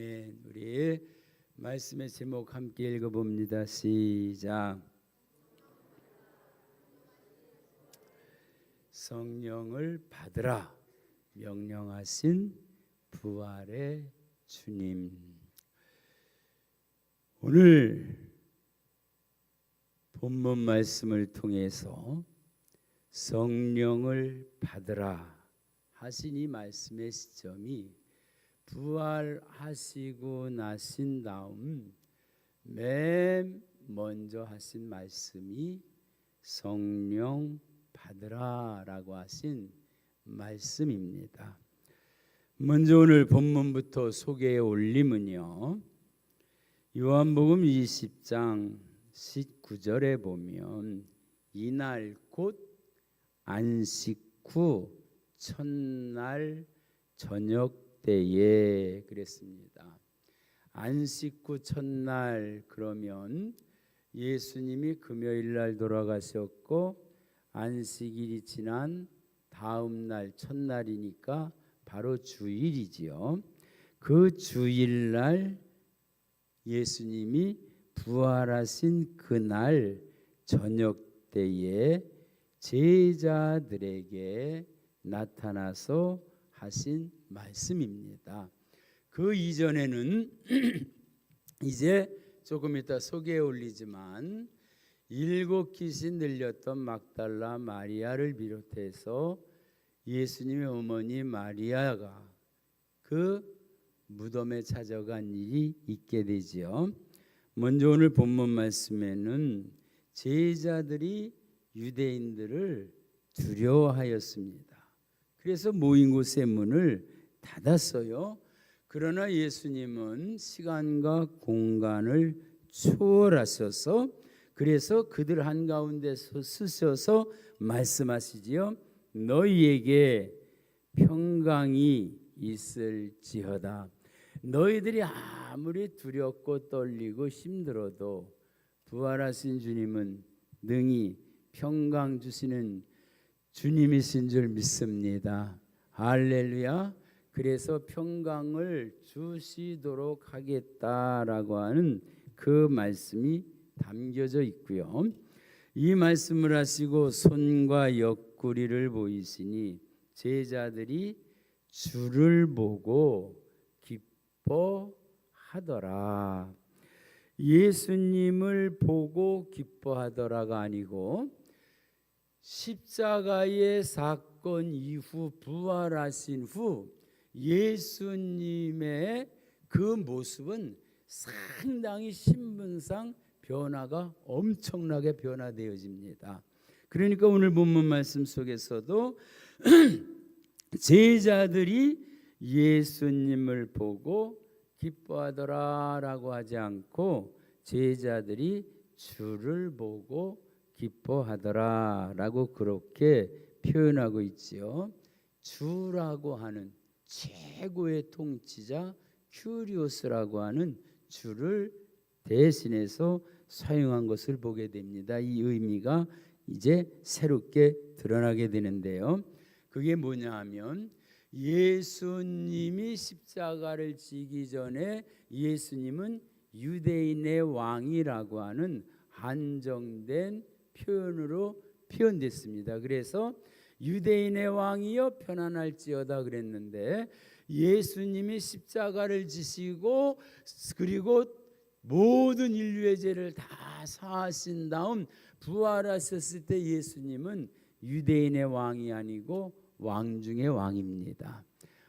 아멘. 우리 말씀의 제목 함께 읽어봅니다. 시작. 성령을 받으라 명령하신 부활의 주님. 오늘 본문 말씀을 통해서 성령을 받으라 하신 이 말씀의 시점이 부활하시고 나신 다음 맨 먼저 하신 말씀이 성령 받으라라고 하신 말씀입니다. 먼저 오늘 본문부터 소개해 올리면요, 요한복음 20장 19절에 보면 이날 곧 안식 후 첫날 저녁 때에 그랬습니다. 안식 후 첫날 그러면 예수님이 금요일 날 돌아가셨고 안식일이 지난 다음 날 첫날이니까 바로 주일이지요. 그 주일날 예수님이 부활하신 그날 저녁 때에 제자들에게 나타나서 하신 말씀입니다. 그 이전에는 이제 조금 이따 소개해 올리지만 7 귀신 들렸던 막달라 마리아를 비롯해서 예수님의 어머니 마리아가 그 무덤에 찾아간 일이 있게 되지요. 먼저 오늘 본문 말씀에는 제자들이 유대인들을 두려워하였습니다. 그래서 모인 곳의 문을 닫았어요. 그러나 예수님은 시간과 공간을 초월하셔서 그래서 그들 한가운데서 쓰셔서 말씀하시지요. 너희에게 평강이 있을지어다. 너희들이 아무리 두렵고 떨리고 힘들어도 부활하신 주님은 능히 평강 주시는 주님이신 줄 믿습니다. 할렐루야. 그래서 평강을 주시도록 하겠다라고 하는 그 말씀이 담겨져 있고요. 이 말씀을 하시고 손과 옆구리를 보이시니 제자들이 주를 보고 기뻐하더라. 예수님을 보고 기뻐하더라가 아니고 십자가의 사건 이후 부활하신 후 예수님의 그 모습은 상당히 신분상 변화가 엄청나게 변화되어집니다. 그러니까 오늘 본문 말씀 속에서도 제자들이 예수님을 보고 기뻐하더라라고 하지 않고 제자들이 주를 보고 기뻐하더라라고 그렇게 표현하고 있지요. 주라고 하는 최고의 통치자 큐리오스라고 하는 주를 대신해서 사용한 것을 보게 됩니다. 이 의미가 이제 새롭게 드러나게 되는데요. 그게 뭐냐 하면 예수님이 십자가를 지기 전에 예수님은 유대인의 왕이라고 하는 한정된 표현으로 표현됐습니다. 그래서 유대인의 왕이여 편안할지어다 그랬는데 예수님이 십자가를 지시고 그리고 모든 인류의 죄를 다 사하신 다음 부활하셨을 때 예수님은 유대인의 왕이 아니고 왕 중의 왕입니다.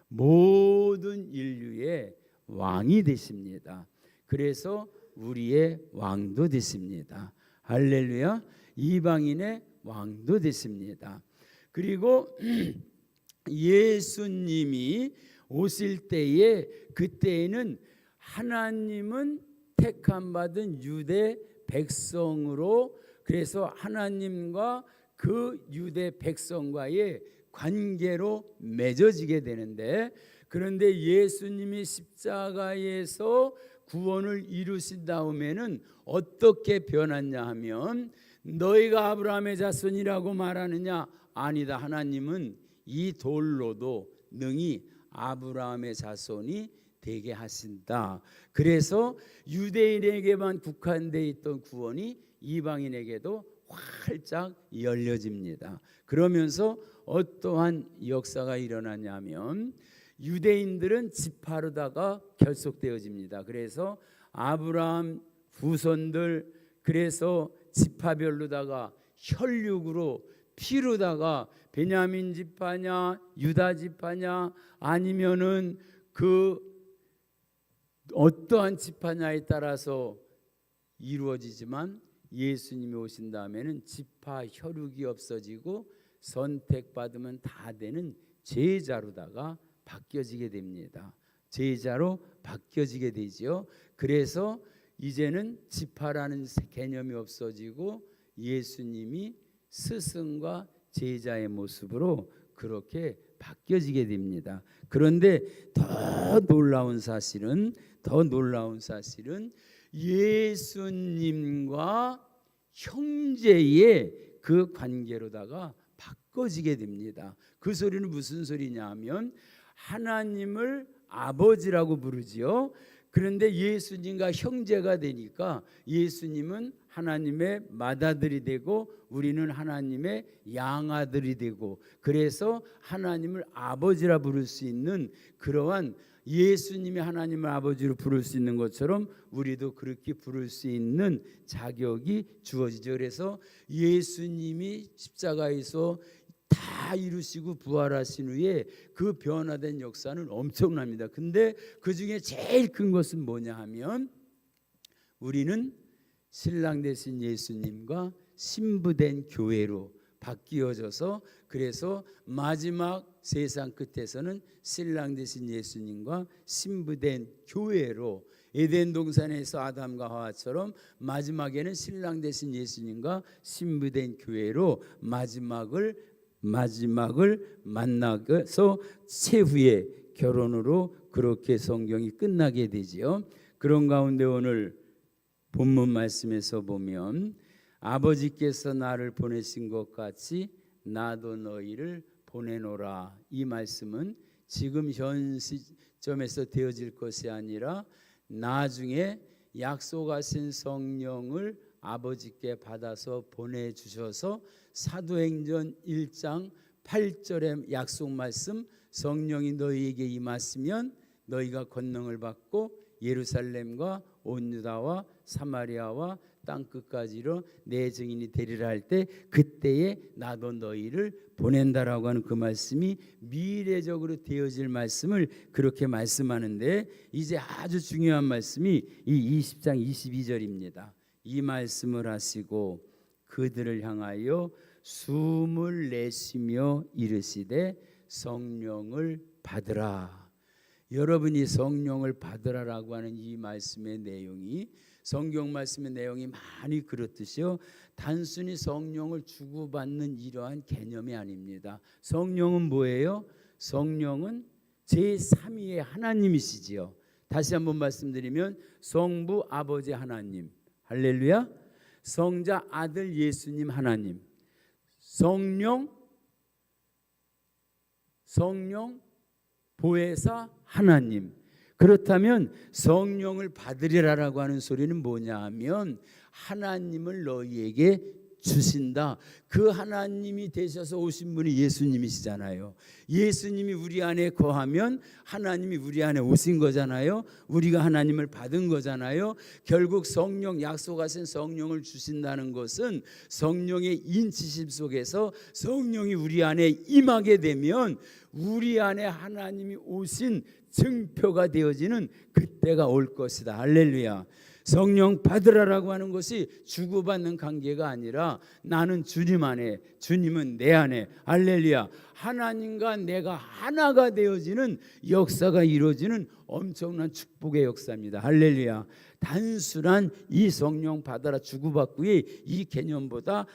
모든 인류의 왕이 되십니다. 그래서 우리의 왕도 되십니다. 할렐루야. 이방인의 왕도 되십니다. 그리고 예수님이 오실 때에 그때에는 하나님은 택함 받은 유대 백성으로 그래서 하나님과 그 유대 백성과의 관계로 맺어지게 되는데 그런데 예수님이 십자가에서 구원을 이루신 다음에는 어떻게 변했냐 하면 너희가 아브라함의 자손이라고 말하느냐? 아니다. 하나님은 이 돌로도 능히 아브라함의 자손이 되게 하신다. 그래서 유대인에게만 국한되어 있던 구원이 이방인에게도 활짝 열려집니다. 그러면서 어떠한 역사가 일어나냐면 유대인들은 지파로다가 결속되어집니다. 그래서 아브라함 후손들, 그래서 지파별로다가 혈육으로 피로다가 베냐민 지파냐 유다 지파냐 아니면은 그 어떠한 지파냐에 따라서 이루어지지만 예수님이 오신 다음에는 지파 혈육이 없어지고 선택받으면 다 되는 제자로다가 바뀌어지게 됩니다. 제자로 바뀌어지게 되지요. 그래서 이제는 지파라는 개념이 없어지고 예수님이 스승과 제자의 모습으로 그렇게 바뀌어지게 됩니다. 그런데 더 놀라운 사실은 예수님과 형제의 그 관계로다가 바꿔지게 됩니다. 그 소리는 무슨 소리냐 하면 하나님을 아버지라고 부르지요. 그런데 예수님과 형제가 되니까 예수님은 하나님의 맏아들이 되고 우리는 하나님의 양아들이 되고, 그래서 하나님을 아버지라 부를 수 있는 그러한, 예수님이 하나님을 아버지로 부를 수 있는 것처럼 우리도 그렇게 부를 수 있는 자격이 주어지죠. 그래서 예수님이 십자가에서 다 이루시고 부활하신 후에 그 변화된 역사는 엄청납니다. 근데 그 중에 제일 큰 것은 뭐냐 하면 우리는 신랑 되신 예수님과 신부된 교회로 바뀌어져서, 그래서 마지막 세상 끝에서는 신랑 되신 예수님과 신부된 교회로, 에덴 동산에서 아담과 하와처럼 마지막에는 신랑 되신 예수님과 신부된 교회로 마지막을 만나서 최후의 결혼으로 그렇게 성경이 끝나게 되지요. 그런 가운데 오늘 본문 말씀에서 보면 아버지께서 나를 보내신 것 같이 나도 너희를 보내노라. 이 말씀은 지금 현 시점에서 되어질 것이 아니라 나중에 약속하신 성령을 아버지께 받아서 보내주셔서 사도행전 1장 8절의 약속 말씀, 성령이 너희에게 임하시면 너희가 권능을 받고 예루살렘과 온 유다와 사마리아와 땅끝까지로 내 증인이 되리라 할 때 그때에 나도 너희를 보낸다라고 하는 그 말씀이 미래적으로 되어질 말씀을 그렇게 말씀하는데, 이제 아주 중요한 말씀이 이 20장 22절입니다. 이 말씀을 하시고 그들을 향하여 숨을 내쉬며 이르시되 성령을 받으라. 여러분이 성령을 받으라라고 하는 이 말씀의 내용이, 성경 말씀의 내용이 많이 그렇듯이요, 단순히 성령을 주고받는 이러한 개념이 아닙니다. 성령은 뭐예요? 성령은 제3위의 하나님이시지요. 다시 한번 말씀드리면 성부 아버지 하나님, 할렐루야, 성자 아들 예수님 하나님, 성령 보혜사 하나님. 그렇다면 성령을 받으리라라고 하는 소리는 뭐냐 하면 하나님을 너희에게 주신다. 그 하나님이 되셔서 오신 분이 예수님이시잖아요. 예수님이 우리 안에 거하면 하나님이 우리 안에 오신 거잖아요. 우리가 하나님을 받은 거잖아요. 결국 성령, 약속하신 성령을 주신다는 것은 성령의 인치심 속에서 성령이 우리 안에 임하게 되면 우리 안에 하나님이 오신 증표가 되어지는 그때가 올 것이다. 할렐루야. 성령 받으라라고 하는 것이 주고받는 관계가 아니라 나는 주님 안에, 주님은 내 안에, 할렐루야, 하나님과 내가 하나가 되어지는 역사가 이루어지는 엄청난 축복의 역사입니다. 할렐루야. 단순한 이 성령 받아라 주고받고의 이 개념보다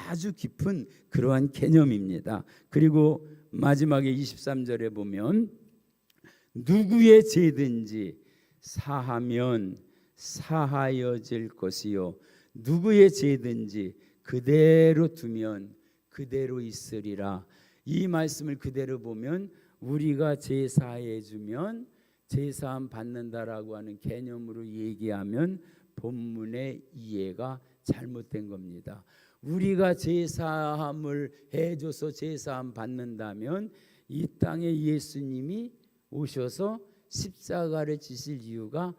아주 깊은 그러한 개념입니다. 그리고 마지막에 23절에 보면 누구의 죄든지 사하면 사하여질 것이요 누구의 죄든지 그대로 두면 그대로 있으리라. 이 말씀을 그대로 보면 우리가 죄 사해 주면 제사함 받는다라고 하는 개념으로 얘기하면 본문의 이해가 잘못된 겁니다. 우리가 제사함을 해줘서 제사함 받는다면 이 땅에 예수님이 오셔서 십자가를 지실 이유가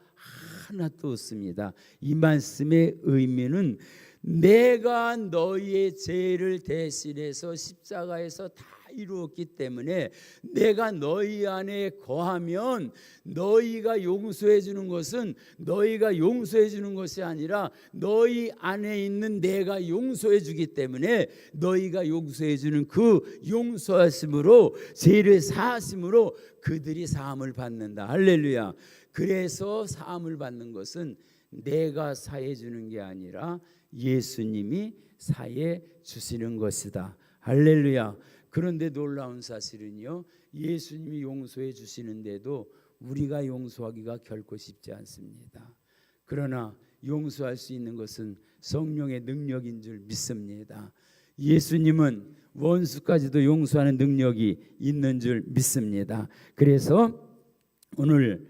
하나도 없습니다. 이 말씀의 의미는 내가 너희의 죄를 대신해서 십자가에서 다 이루었기 때문에 내가 너희 안에 거하면 너희가 용서해 주는 것은 너희가 용서해 주는 것이 아니라 너희 안에 있는 내가 용서해 주기 때문에 너희가 용서해 주는 그 용서하심으로 죄를 사하심으로 그들이 사함을 받는다. 할렐루야. 그래서 사함을 받는 것은 내가 사해 주는 게 아니라 예수님이 사해 주시는 것이다. 할렐루야. 그런데 놀라운 사실은요, 예수님이 용서해 주시는데도 우리가 용서하기가 결코 쉽지 않습니다. 그러나 용서할 수 있는 것은 성령의 능력인 줄 믿습니다. 예수님은 원수까지도 용서하는 능력이 있는 줄 믿습니다. 그래서 오늘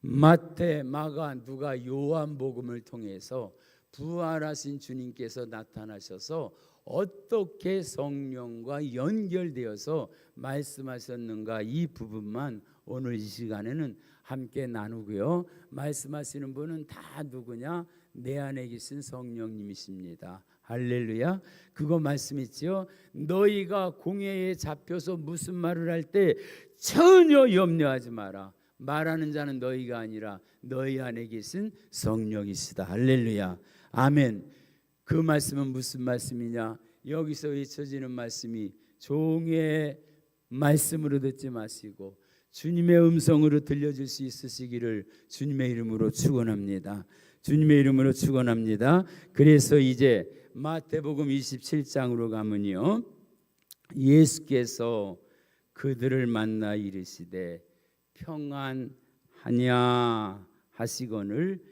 마태, 마가, 누가, 요한복음을 통해서 부활하신 주님께서 나타나셔서 어떻게 성령과 연결되어서 말씀하셨는가, 이 부분만 오늘 이 시간에는 함께 나누고요. 말씀하시는 분은 다 누구냐? 내 안에 계신 성령님이십니다. 할렐루야. 그거 말씀있지요. 너희가 공회에 잡혀서 무슨 말을 할 때 전혀 염려하지 마라. 말하는 자는 너희가 아니라 너희 안에 계신 성령이시다. 할렐루야. 아멘. 그 말씀은 무슨 말씀이냐? 여기서 외쳐지는 말씀이 종의 말씀으로 듣지 마시고 주님의 음성으로 들려줄 수 있으시기를 주님의 이름으로 축원합니다. 주님의 이름으로 축원합니다. 그래서 이제 마태복음 27장으로 가면요, 예수께서 그들을 만나 이르시되 평안하냐 하시거늘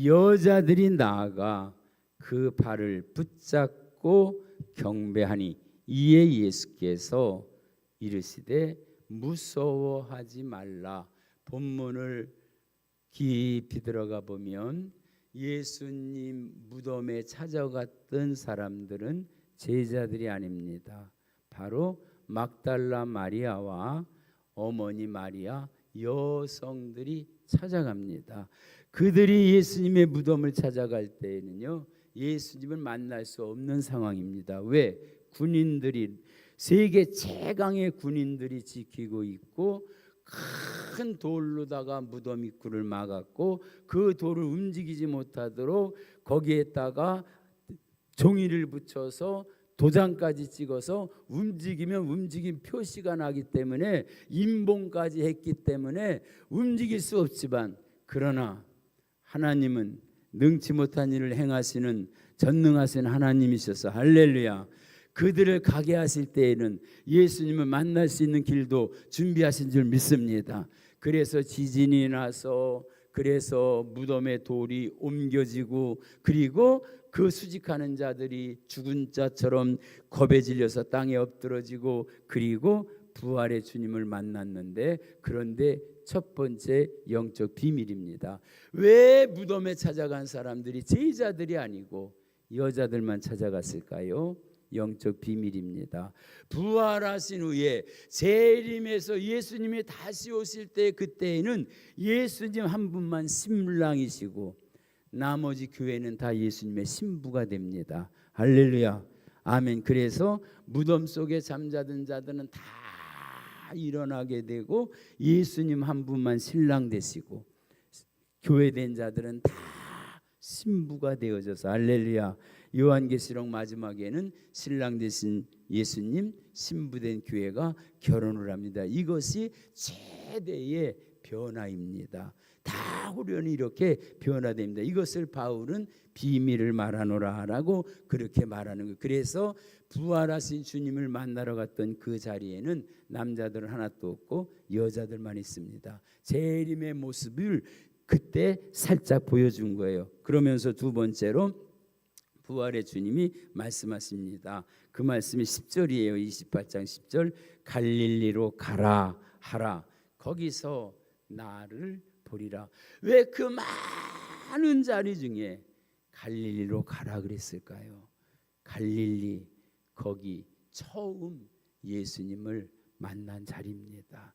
여자들이 나아가 그 발을 붙잡고 경배하니 이에 예수께서 이르시되 무서워하지 말라. 본문을 깊이 들어가 보면 예수님 무덤에 찾아갔던 사람들은 제자들이 아닙니다. 바로 막달라 마리아와 어머니 마리아, 여성들이 찾아갑니다. 그들이 예수님의 무덤을 찾아갈 때에는요, 예수님을 만날 수 없는 상황입니다. 왜? 군인들이, 세계 최강의 군인들이 지키고 있고 큰 돌로다가 무덤 입구를 막았고 그 돌을 움직이지 못하도록 거기에다가 종이를 붙여서 도장까지 찍어서 움직이면 움직임 표시가 나기 때문에 임봉까지 했기 때문에 움직일 수 없지만, 그러나 하나님은 능치 못한 일을 행하시는 전능하신 하나님이셔서 할렐루야. 그들을 가게 하실 때에는 예수님을 만날 수 있는 길도 준비하신 줄 믿습니다. 그래서 지진이 나서, 그래서 무덤의 돌이 옮겨지고, 그리고 그 수직하는 자들이 죽은 자처럼 겁에 질려서 땅에 엎드러지고, 그리고 부활의 주님을 만났는데, 그런데 첫 번째 영적 비밀입니다. 왜 무덤에 찾아간 사람들이 제자들이 아니고 여자들만 찾아갔을까요? 영적 비밀입니다. 부활하신 후에 재림에서 예수님이 다시 오실 때, 그때에는 예수님 한 분만 신랑이시고 나머지 교회는 다 예수님의 신부가 됩니다. 할렐루야. 아멘. 그래서 무덤 속에 잠자던 자들은 다 일어나게 되고 예수님 한 분만 신랑 되시고 교회된 자들은 다 신부가 되어져서, 할렐루야. 요한계시록 마지막에는 신랑 되신 예수님, 신부된 교회가 결혼을 합니다. 이것이 최대의 변화입니다. 다 후련히 이렇게 변화됩니다. 이것을 바울은 비밀을 말하노라라고 그렇게 말하는 거예요. 그래서 부활하신 주님을 만나러 갔던 그 자리에는 남자들은 하나도 없고 여자들만 있습니다. 재림의 모습을 그때 살짝 보여준 거예요. 그러면서 두 번째로 부활의 주님이 말씀하십니다. 그 말씀이 10절이에요. 28장 10절. 갈릴리로 가라 하라. 거기서 나를 보리라. 왜 그 많은 자리 중에 갈릴리로 가라 그랬을까요? 갈릴리, 거기 처음 예수님을 만난 자리입니다.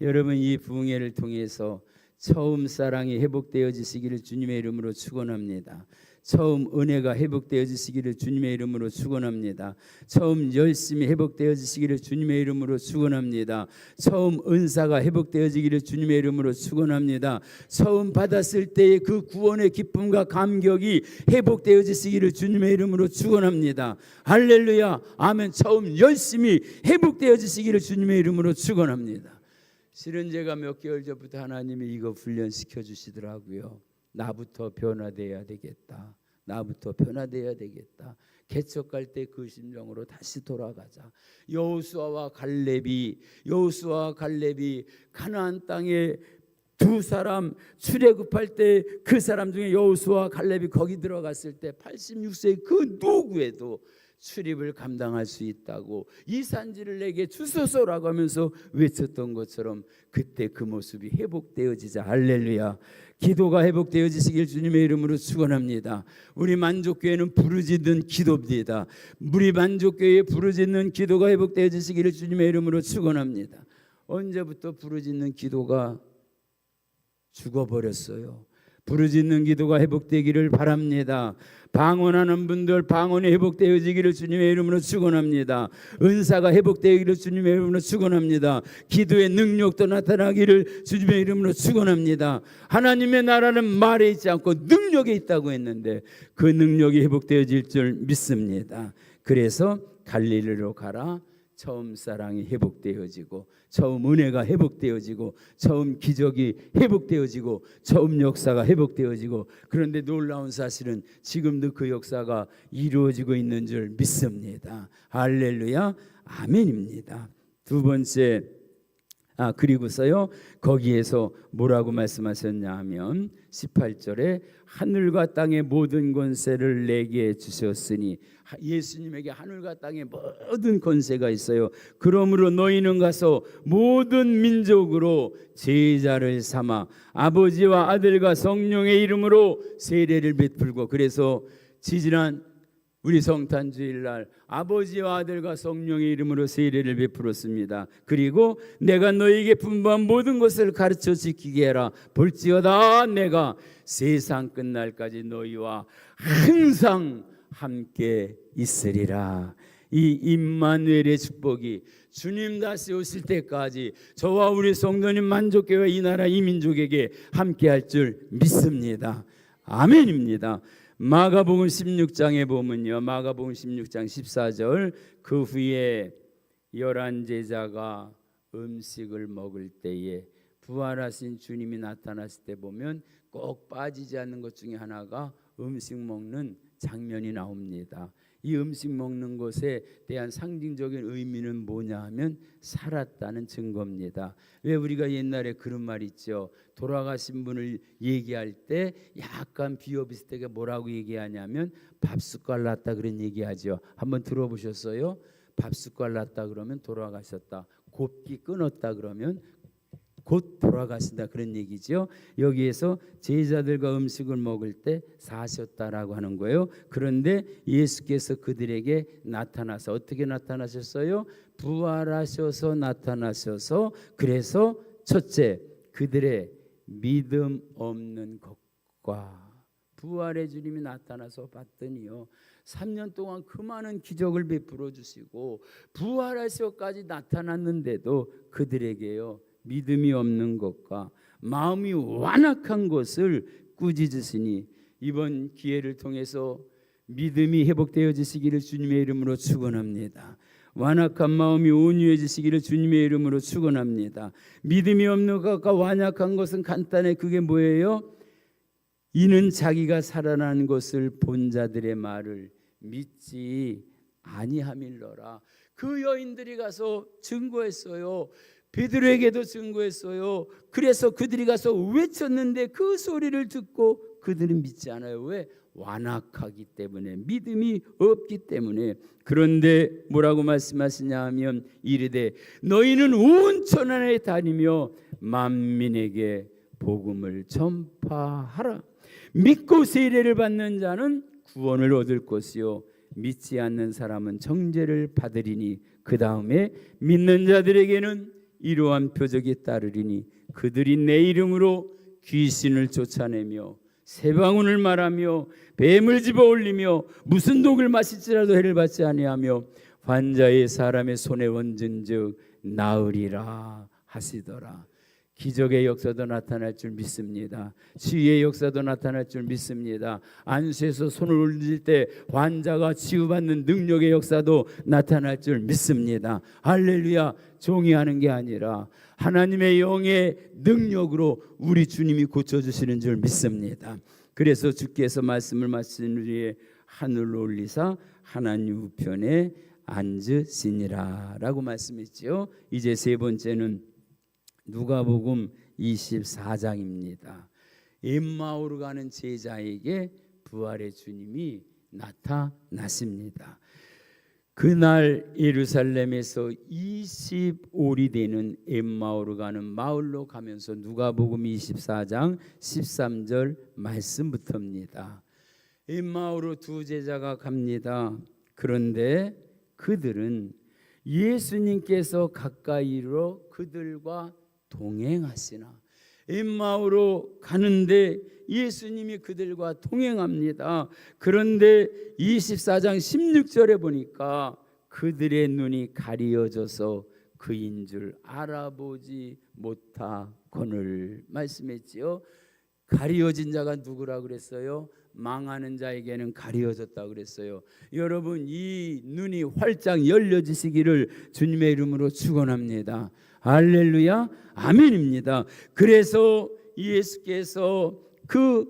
여러분, 이 부흥회를 통해서 처음 사랑이 회복되어지시기를 주님의 이름으로 축원합니다. 처음 은혜가 회복되어지시기를 주님의 이름으로 축원합니다. 처음 열심히 회복되어지시기를 주님의 이름으로 축원합니다. 처음 은사가 회복되어지기를 주님의 이름으로 축원합니다. 처음 받았을 때의 그 구원의 기쁨과 감격이 회복되어지시기를 주님의 이름으로 축원합니다. 할렐루야, 아멘. 처음 열심히 회복되어지시기를 주님의 이름으로 축원합니다. 실은 제가 몇 개월 전부터 하나님이 이거 훈련시켜 주시더라고요. 나부터 변화돼야 되겠다. 나부터 변화돼야 되겠다. 개척 갈 때 그 심정으로 다시 돌아가자. 여호수아와 갈렙이 가나안 땅에 두 사람 출애굽할 때 그 사람 중에 여호수아와 갈렙이 거기 들어갔을 때 86세의 그 누구에도 출입을 감당할 수 있다고 이 산지를 내게 주소서라고 하면서 외쳤던 것처럼 그때 그 모습이 회복되어지자. 할렐루야. 기도가 회복되어지시길 주님의 이름으로 축원합니다. 우리 만족교회는 부르짖는 기도입니다. 우리 만족교회의 부르짖는 기도가 회복되어지시기를 주님의 이름으로 축원합니다. 언제부터 부르짖는 기도가 죽어버렸어요? 부르짖는 기도가 회복되기를 바랍니다. 방언하는 분들 방언이 회복되어지기를 주님의 이름으로 축원합니다. 은사가 회복되기를 주님의 이름으로 축원합니다. 기도의 능력도 나타나기를 주님의 이름으로 축원합니다. 하나님의 나라는 말에 있지 않고 능력에 있다고 했는데 그 능력이 회복되어질 줄 믿습니다. 그래서 갈릴리로 가라. 처음 사랑이 회복되어지고 처음 은혜가 회복되어지고 처음 기적이 회복되어지고 처음 역사가 회복되어지고, 그런데 놀라운 사실은 지금도 그 역사가 이루어지고 있는 줄 믿습니다. 할렐루야, 아멘입니다. 두 번째, 그리고서요 거기에서 뭐라고 말씀하셨냐 하면 18절에 하늘과 땅의 모든 권세를 내게 주셨으니, 예수님에게 하늘과 땅의 모든 권세가 있어요. 그러므로 너희는 가서 모든 민족으로 제자를 삼아 아버지와 아들과 성령의 이름으로 세례를 베풀고, 그래서 지지난 우리 성탄주일날 아버지와 아들과 성령의 이름으로 세례를 베풀었습니다. 그리고 내가 너희에게 분부한 모든 것을 가르쳐 지키게 해라. 볼지어다 내가 세상 끝날까지 너희와 항상 함께 있으리라. 이 임마누엘의 축복이 주님 다시 오실 때까지 저와 우리 성도님 만족교회 이 나라 이 민족에게 함께할 줄 믿습니다. 아멘입니다. 마가복음 16장에 보면요, 마가복음 16장 14절, 그 후에 11 제자가 음식을 먹을 때에 부활하신 주님이 나타났을 때 보면 꼭 빠지지 않는 것 중에 하나가 음식 먹는 장면이 나옵니다. 이 음식 먹는 것에 대한 상징적인 의미는 뭐냐 하면 살았다는 증거입니다. 왜 우리가 옛날에 그런 말 있죠. 돌아가신 분을 얘기할 때 약간 비어비슷하게 뭐라고 얘기하냐면 밥숟갈 놨다 그런 얘기하죠. 한번 들어보셨어요? 밥숟갈 놨다 그러면 돌아가셨다. 곱기 끊었다 그러면 곧 돌아가신다 그런 얘기죠. 여기에서 제자들과 음식을 먹을 때 사셨다라고 하는 거예요. 그런데 예수께서 그들에게 나타나서 어떻게 나타나셨어요? 부활하셔서 나타나셔서, 그래서 첫째, 그들의 믿음 없는 것과 부활의 주님이 나타나서 봤더니요 3년 동안 그 많은 기적을 베풀어 주시고 부활하셔까지 나타났는데도 그들에게요 믿음이 없는 것과 마음이 완악한 것을 꾸짖으시니, 이번 기회를 통해서 믿음이 회복되어지시기를 주님의 이름으로 축원합니다. 완악한 마음이 온유해지시기를 주님의 이름으로 축원합니다. 믿음이 없는 것과 완악한 것은 간단해. 그게 뭐예요? 이는 자기가 살아난 것을 본 자들의 말을 믿지 아니함일러라. 그 여인들이 가서 증거했어요. 베드로에게도 증거했어요. 그래서 그들이 가서 외쳤는데 그 소리를 듣고 그들은 믿지 않아요. 왜? 완악하기 때문에, 믿음이 없기 때문에. 그런데 뭐라고 말씀하시냐 하면 이르되 너희는 온 천하에 다니며 만민에게 복음을 전파하라. 믿고 세례를 받는 자는 구원을 얻을 것이요 믿지 않는 사람은 정죄를 받으리니 그 다음에 믿는 자들에게는 이러한 표적이 따르리니 그들이 내 이름으로 귀신을 쫓아내며 새 방언을 말하며 뱀을 집어 올리며 무슨 독을 마실지라도 해를 받지 아니하며 환자의 사람의 손에 얹은즉 나으리라 하시더라. 기적의 역사도 나타날 줄 믿습니다. 치유의 역사도 나타날 줄 믿습니다. 안수에서 손을 올릴 때 환자가 치유받는 능력의 역사도 나타날 줄 믿습니다. 할렐루야. 종이 하는 게 아니라 하나님의 영의 능력으로 우리 주님이 고쳐주시는 줄 믿습니다. 그래서 주께서 말씀을 마친 후에 하늘로 올리사 하나님 우편에 앉으시니라 라고 말씀했지요. 이제 세 번째는 누가복음 24장입니다. 엠마오로 가는 제자에게 부활의 주님이 나타나십니다. 그날 예루살렘에서 20올이 되는 엠마오로 가는 마을로 가면서 누가복음 24장 13절 말씀부터입니다. 엠마오로 두 제자가 갑니다. 그런데 그들은 예수님께서 가까이로 그들과 동행하시나. 엠마오로 가는데 예수님이 그들과 동행합니다. 그런데 24장 16절에 보니까 그들의 눈이 가리어져서 그인 줄 알아보지 못하거늘 말씀했지요. 가리어진 자가 누구라 그랬어요? 망하는 자에게는 가리어졌다 그랬어요. 여러분, 이 눈이 활짝 열려지시기를 주님의 이름으로 축원합니다. 할렐루야, 아멘입니다. 그래서 예수께서 그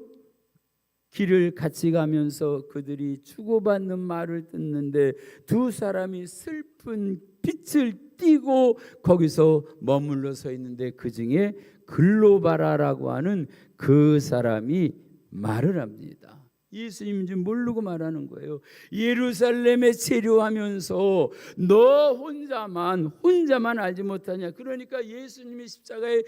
길을 같이 가면서 그들이 주고받는 말을 듣는데 두 사람이 슬픈 빛을 띠고 거기서 머물러 서 있는데 그 중에 글로바라라고 하는 그 사람이 말을 합니다. 예수님인 줄 모르고 말하는 거예요. 예루살렘에 체류하면서 너 혼자만 알지 못하냐. 그러니까 예수님이 십자가에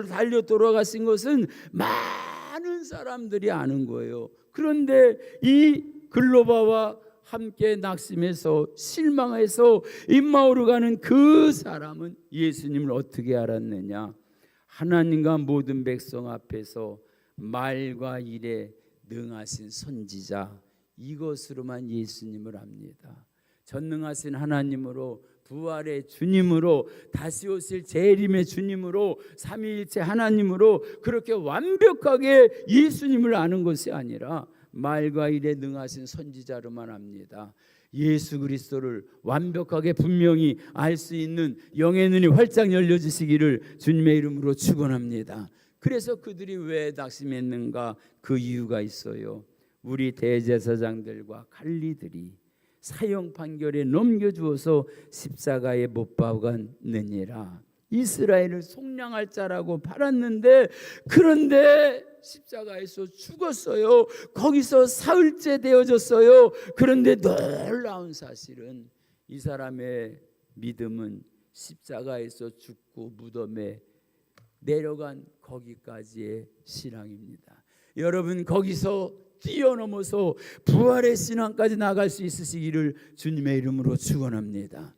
달려 돌아가신 것은 많은 사람들이 아는 거예요. 그런데 이 글로바와 함께 낙심해서 실망해서 임마오로 가는 그 사람은 예수님을 어떻게 알았느냐. 하나님과 모든 백성 앞에서 말과 일에 능하신 선지자, 이것으로만 예수님을 압니다. 전능하신 하나님으로, 부활의 주님으로, 다시 오실 재림의 주님으로, 삼위일체 하나님으로 그렇게 완벽하게 예수님을 아는 것이 아니라 말과 일에 능하신 선지자로만 압니다. 예수 그리스도를 완벽하게 분명히 알 수 있는 영의 눈이 활짝 열려지시기를 주님의 이름으로 축원합니다. 그래서 그들이 왜 낙심했는가? 그 이유가 있어요. 우리 대제사장들과 관리들이 사형 판결에 넘겨주어서 십자가에 못 박았느니라. 이스라엘을 속량할 자라고 팔았는데 그런데 십자가에서 죽었어요. 거기서 사흘째 되어졌어요. 그런데 놀라운 사실은 이 사람의 믿음은 십자가에서 죽고 무덤에 내려간 거기까지의 신앙입니다. 여러분, 거기서 뛰어넘어서 부활의 신앙까지 나갈 수 있으시기를 주님의 이름으로 축원합니다.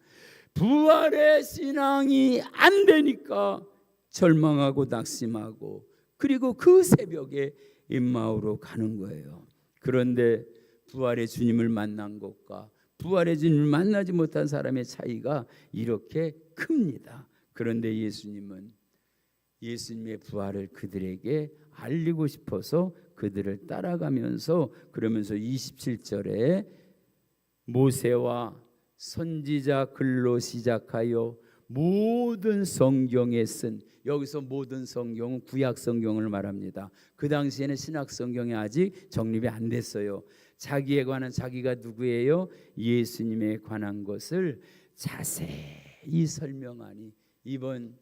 부활의 신앙이 안 되니까 절망하고 낙심하고 그리고 그 새벽에 임마오로 가는 거예요. 그런데 부활의 주님을 만난 것과 부활의 주님을 만나지 못한 사람의 차이가 이렇게 큽니다. 그런데 예수님의 부활을 그들에게 알리고 싶어서 그들을 따라가면서 그러면서 27절에 모세와 선지자 글로 시작하여 모든 성경에 쓴, 여기서 모든 성경은 구약 성경을 말합니다. 그 당시에는 신약 성경이 아직 정립이 안 됐어요. 자기에 관한, 자기가 누구예요? 예수님에 관한 것을 자세히 설명하니 이번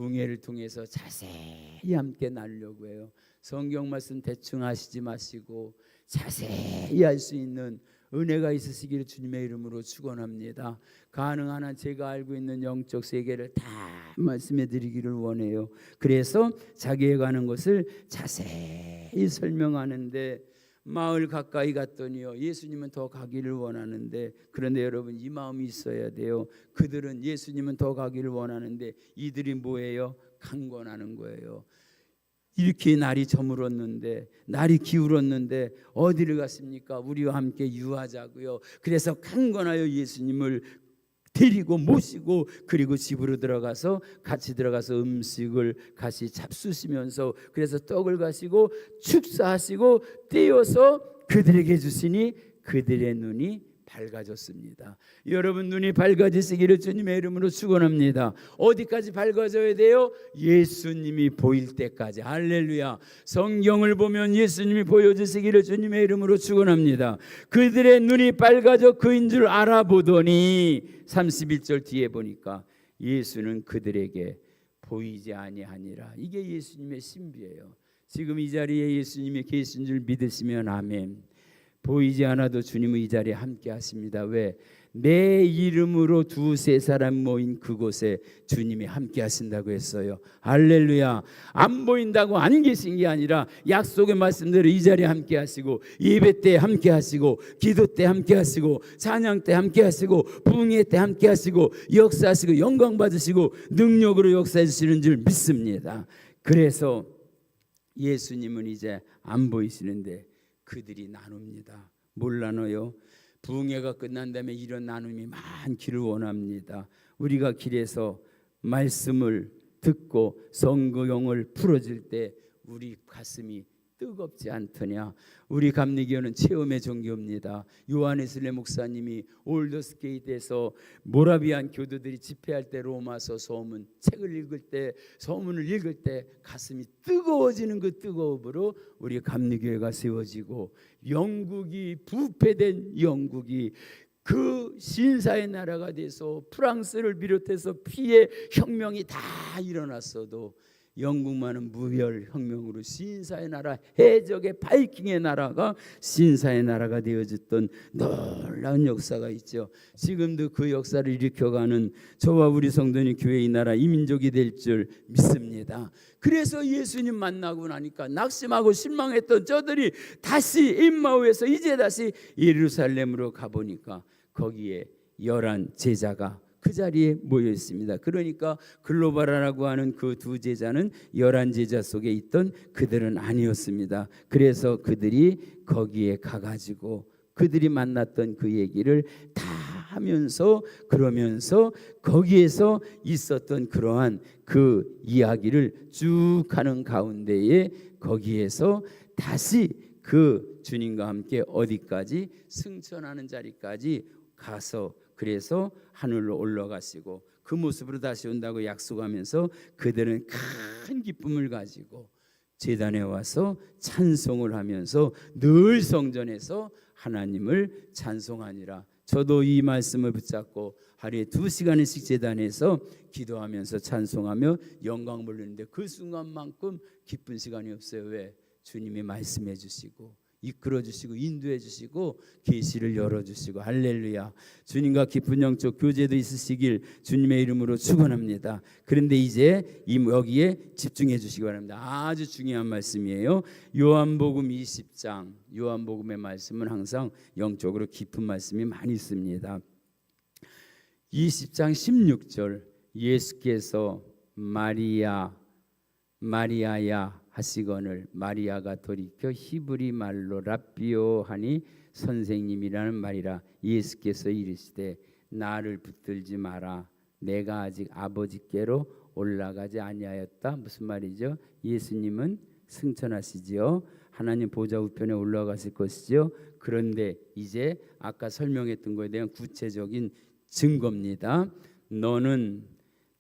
부흥회를 통해서 자세히 함께 나누려고 해요. 성경 말씀 대충 하시지 마시고 자세히 할 수 있는 은혜가 있으시기를 주님의 이름으로 축원합니다. 가능한 한 제가 알고 있는 영적 세계를 다 말씀해 드리기를 원해요. 그래서 자기에 관한 것을 자세히 설명하는데 마을 가까이 갔더니요, 예수님은 더 가기를 원하는데, 그런데 여러분 이 마음이 있어야 돼요. 그들은 예수님은 더 가기를 원하는데 이들이 뭐예요? 강권하는 거예요. 이렇게 날이 저물었는데, 날이 기울었는데 어디를 갔습니까? 우리와 함께 유하자고요. 그래서 강권하여 예수님을 데리고 모시고, 그리고 집으로 들어가서 같이 들어가서 음식을 같이 잡수시면서, 그래서 떡을 가시고 축사하시고 떼어서 그들에게 주시니 그들의 눈이 밝아졌습니다. 여러분 눈이 밝아지시기를 주님의 이름으로 축원합니다. 어디까지 밝아져야 돼요? 예수님이 보일 때까지. 할렐루야. 성경을 보면 예수님이 보여주시기를 주님의 이름으로 축원합니다. 그들의 눈이 밝아져 그인 줄 알아보더니 31절 뒤에 보니까 예수는 그들에게 보이지 아니하니라. 이게 예수님의 신비예요. 지금 이 자리에 예수님이 계신 줄 믿으시면 아멘. 보이지 않아도 주님은 이 자리에 함께 하십니다. 왜? 내 이름으로 두세 사람 모인 그곳에 주님이 함께 하신다고 했어요. 할렐루야. 안 보인다고 안 계신 게 아니라 약속의 말씀대로 이 자리에 함께 하시고, 예배 때 함께 하시고, 기도 때 함께 하시고, 찬양 때 함께 하시고, 부흥회 때 함께 하시고, 역사하시고, 영광 받으시고, 능력으로 역사해 주시는 줄 믿습니다. 그래서 예수님은 이제 안 보이시는데 그들이 나눕니다. 뭘 나눠요? 부흥회가 끝난 다음에 이런 나눔이 많기를 원합니다. 우리가 길에서 말씀을 듣고 성경을 풀어질 때 우리 가슴이 뜨겁지 않더냐? 우리 감리교는 체험의 종교입니다. 요한에슬레 목사님이 올더스게이트에서 모라비안 교도들이 집회할 때 로마서 서문 책을 읽을 때, 서문을 읽을 때 가슴이 뜨거워지는 그 뜨거움으로 우리 감리교회가 세워지고, 영국이 부패된 영국이 그 신사의 나라가 돼서 프랑스를 비롯해서 피해 혁명이 다 일어났어도 영국만은 무혈혁명으로 신사의 나라, 해적의 바이킹의 나라가 신사의 나라가 되어졌던 놀라운 역사가 있죠. 지금도 그 역사를 일으켜가는 저와 우리 성도님 교회의 나라, 이민족이 될 줄 믿습니다. 그래서 예수님 만나고 나니까 낙심하고 실망했던 저들이 다시 임마우에서 이제 다시 예루살렘으로 가보니까 거기에 11 제자가 그 자리에 모여 있습니다. 그러니까 글로바라라고 하는 그 두 제자는 11 제자 속에 있던 그들은 아니었습니다. 그래서 그들이 거기에 가가지고 그들이 만났던 그 얘기를 다 하면서, 그러면서 거기에서 있었던 그러한 그 이야기를 쭉 하는 가운데에 거기에서 다시 그 주님과 함께 어디까지? 승천하는 자리까지 가서, 그래서 하늘로 올라가시고 그 모습으로 다시 온다고 약속하면서 그들은 큰 기쁨을 가지고 제단에 와서 찬송을 하면서 늘 성전에서 하나님을 찬송하니라. 저도 이 말씀을 붙잡고 하루에 2시간씩 제단에서 기도하면서 찬송하며 영광 돌리는데 그 순간만큼 기쁜 시간이 없어요. 왜? 주님이 말씀해 주시고 이끌어 주시고 인도해 주시고 계시를 열어 주시고. 할렐루야. 주님과 깊은 영적 교제도 있으시길 주님의 이름으로 축원합니다. 그런데 이제 여기에 집중해 주시기 바랍니다. 아주 중요한 말씀이에요. 요한복음 20장, 요한복음의 말씀은 항상 영적으로 깊은 말씀이 많이 있습니다. 20장 16절, 예수께서 마리아야 하시거늘 마리아가 돌이켜 히브리 말로 랍비오 하니 선생님이라는 말이라. 예수께서 이르시되 나를 붙들지 마라. 내가 아직 아버지께로 올라가지 아니하였다. 무슨 말이죠? 예수님은 승천하시지요. 하나님 보좌 우편에 올라가실 것이죠. 그런데 이제 아까 설명했던 것에 대한 구체적인 증거입니다. 너는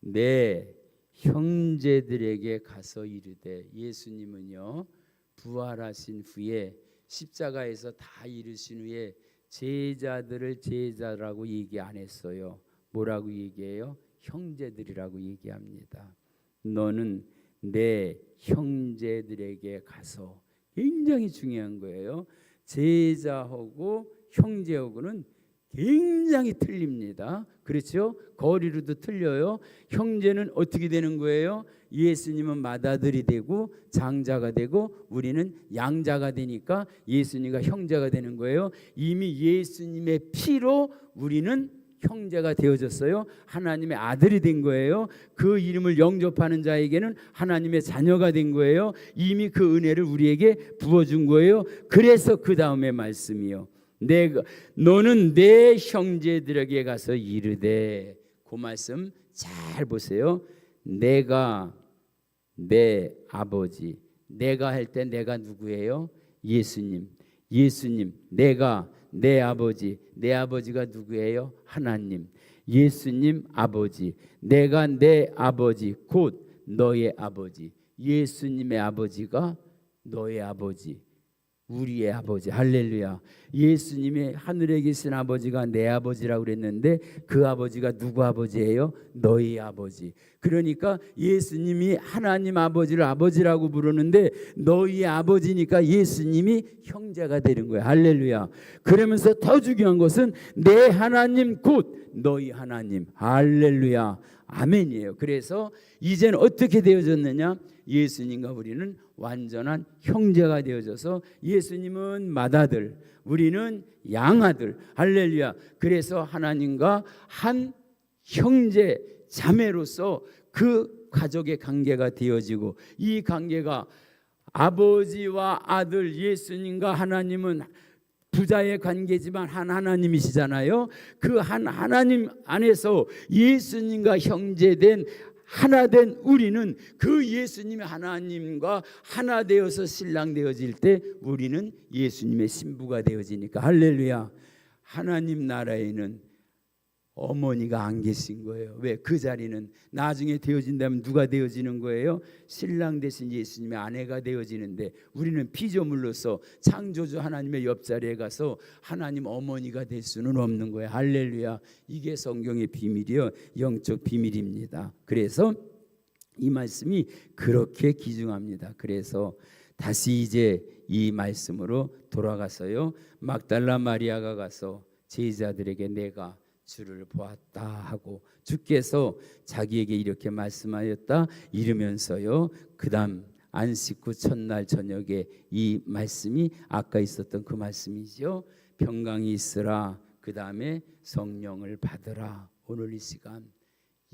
내 형제들에게 가서 이르되. 예수님은요 부활하신 후에 십자가에서 다 이루신 후에 제자들을 제자라고 얘기 안 했어요. 뭐라고 얘기해요? 형제들이라고 얘기합니다. 너는 내 형제들에게 가서. 굉장히 중요한 거예요. 제자하고 형제하고는 굉장히 틀립니다. 그렇죠? 거리로도 틀려요. 형제는 어떻게 되는 거예요? 예수님은 맏아들이 되고 장자가 되고 우리는 양자가 되니까 예수님과 형제가 되는 거예요. 이미 예수님의 피로 우리는 형제가 되어졌어요. 하나님의 아들이 된 거예요. 그 이름을 영접하는 자에게는 하나님의 자녀가 된 거예요. 이미 그 은혜를 우리에게 부어준 거예요. 그래서 그 다음에 말씀이요, 너는 내 형제들에게 가서 이르되. 그 말씀 잘 보세요. 내가 내 아버지. 내가 할 때 내가 누구예요? 예수님. 예수님. 내가 내 아버지. 내 아버지가 누구예요? 하나님. 예수님 아버지. 내가 내 아버지 곧 너의 아버지. 예수님의 아버지가 너의 아버지, 우리의 아버지. 할렐루야. 예수님의 하늘에 계신 아버지가 내 아버지라고 그랬는데 그 아버지가 누구 아버지예요? 너희 아버지. 그러니까 예수님이 하나님 아버지를 아버지라고 부르는데 너희 아버지니까 예수님이 형제가 되는 거예요. 할렐루야. 그러면서 더 중요한 것은 내 하나님 곧 너희 하나님. 할렐루야. 아멘이에요. 그래서 이제는 어떻게 되어졌느냐? 예수님과 우리는 완전한 형제가 되어져서 예수님은 맏아들, 우리는 양아들. 할렐루야. 그래서 하나님과 한 형제 자매로서 그 가족의 관계가 되어지고, 이 관계가 아버지와 아들, 예수님과 하나님은 부자의 관계지만 한 하나님이시잖아요. 그 한 하나님 안에서 예수님과 형제된 하나된 우리는 그 예수님의 하나님과 하나 되어서 신랑 되어질 때 우리는 예수님의 신부가 되어지니까. 할렐루야. 하나님 나라에는 어머니가 안 계신 거예요. 왜? 그 자리는 나중에 되어진다면 누가 되어지는 거예요? 신랑 대신 예수님의 아내가 되어지는데 우리는 피조물로서 창조주 하나님의 옆자리에 가서 하나님 어머니가 될 수는 없는 거예요. 할렐루야. 이게 성경의 비밀이요, 영적 비밀입니다. 그래서 이 말씀이 그렇게 귀중합니다. 그래서 다시 이제 이 말씀으로 돌아가서요, 막달라 마리아가 가서 제자들에게 내가 주를 보았다 하고 주께서 자기에게 이렇게 말씀하였다 이르면서요, 그 다음 안식 후 첫날 저녁에 이 말씀이 아까 있었던 그 말씀이죠. 평강이 있으라. 그 다음에 성령을 받으라. 오늘 이 시간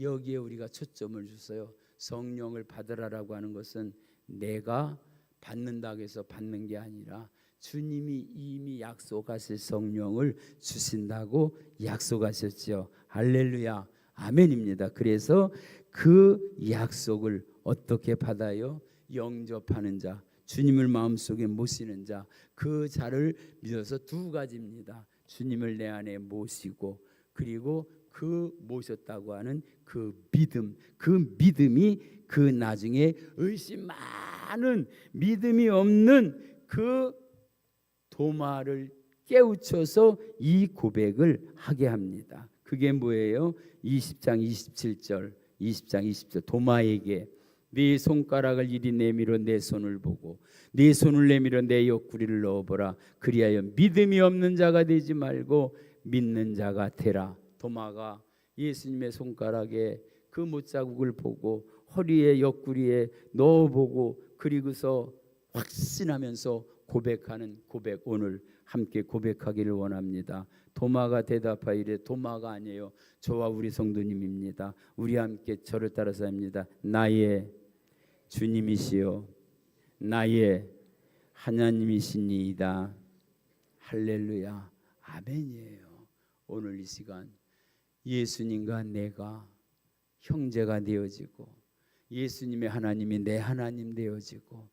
여기에 우리가 초점을 주세요. 성령을 받으라라고 하는 것은 내가 받는다고 해서 받는 게 아니라 주님이 이미 약속하실 성령을 주신다고 약속하셨죠. 할렐루야. 아멘입니다. 그래서 그 약속을 어떻게 받아요? 영접하는 자, 주님을 마음속에 모시는 자, 그 자를 믿어서 두 가지입니다. 주님을 내 안에 모시고, 그리고 그 모셨다고 하는 그 믿음, 그 믿음이 그 나중에 의심 많은 믿음이 없는 그 도마를 깨우쳐서 이 고백을 하게 합니다. 그게 뭐예요? 20장 27절, 20장 20절 도마에게 네 손가락을 이리 내밀어 내 손을 보고 네 손을 내밀어 내 옆구리를 넣어보라. 그리하여 믿음이 없는 자가 되지 말고 믿는 자가 되라. 도마가 예수님의 손가락에 그 못자국을 보고 허리에 옆구리에 넣어보고 그리고서 확신하면서 고백하는 고백, 오늘 함께 고백하기를 원합니다. 도마가 대답하이래. 도마가 아니에요, 저와 우리 성도님입니다. 우리 함께 저를 따라서 합니다. 나의 주님이시요 나의 하나님이시니이다. 할렐루야. 아멘이에요. 오늘 이 시간 예수님과 내가 형제가 되어지고 예수님의 하나님이 내 하나님 되어지고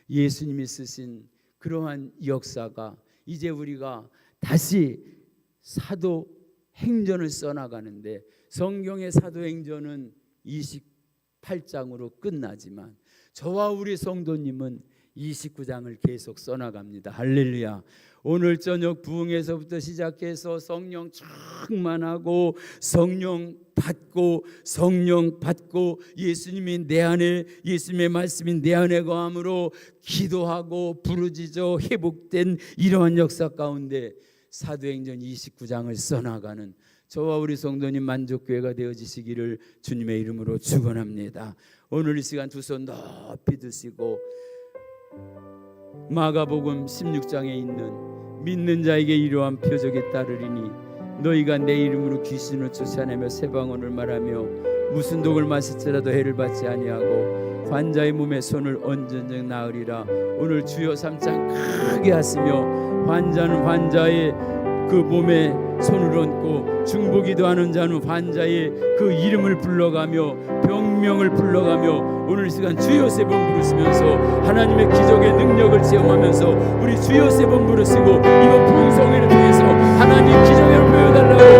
예수님이 쓰신 그러한 역사가 이제 우리가 다시 사도행전을 써나가는데, 성경의 사도행전은 28장으로 끝나지만 저와 우리 성도님은 29장을 계속 써나갑니다. 할렐루야. 오늘 저녁 부흥에서부터 시작해서 성령 충만하고 성령 받고 예수님이 내 안에, 예수님의 말씀이 내 안에 거함으로 기도하고 부르짖어 회복된 이러한 역사 가운데 사도행전 29장을 써나가는 저와 우리 성도님 만족교회가 되어지시기를 주님의 이름으로 축원합니다. 오늘 이 시간 두 손 높이 드시고 마가복음 16장에 있는 믿는 자에게 이러한 표적이 따르리니 너희가 내 이름으로 귀신을 쫓아내며 새 방언을 말하며 무슨 독을 마실지라도 해를 받지 아니하고 환자의 몸에 손을 얹은 즉 나으리라. 오늘 주여 3장 크게 하시며 환자는 환자의 그 몸에 손을 얹고 중보기도 하는 자는 환자의 그 이름을 불러가며 병명을 불러가며 오늘 시간 주여 세 번 부르시면서 하나님의 기적의 능력을 체험하면서 우리 주여 세 번 부르시고 이번 부흥성회를 통해서 하나님 기적을 보여달라고